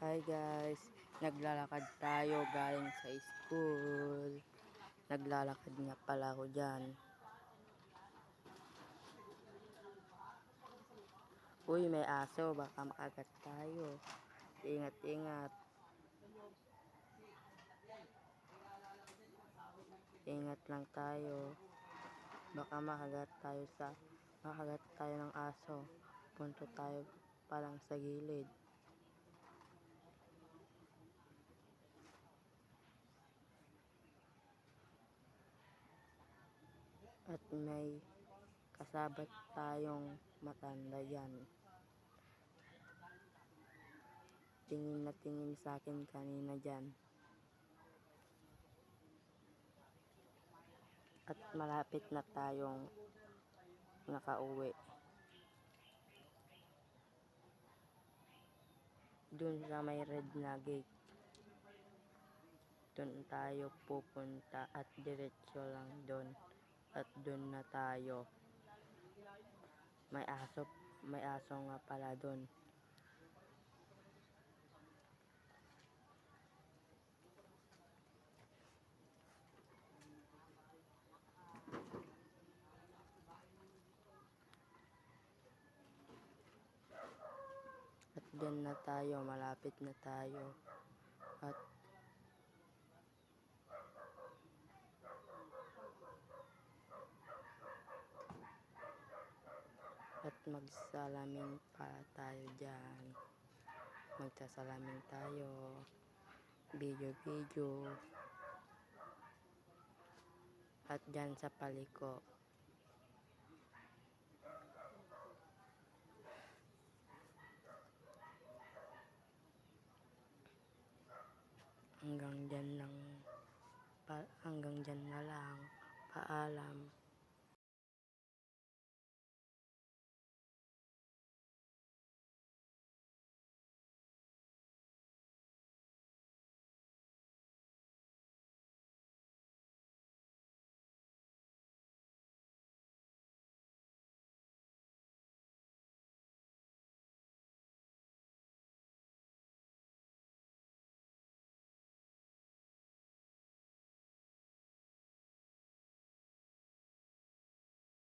Hi guys, naglalakad tayo galing sa school. Naglalakad nga pala ako dyan. Uy, may aso, baka makagat tayo. Ingat, ingat. Ingat lang tayo. Baka makagat tayo ng aso. Punto tayo palang sa gilid. At may kasabat tayong matanda yan. Tingin na tingin sa akin kanina dyan. At malapit na tayong nakauwi. Dun sa may red na gate. Dun tayo pupunta at diretsyo lang dun. At dun na tayo. May aso nga pala dun. At dyan na tayo, malapit na tayo. At magsalamin pa tayo dyan. Magsasalamin tayo. Video. At dyan sa paliko. Hanggang dyan na lang. Paalam.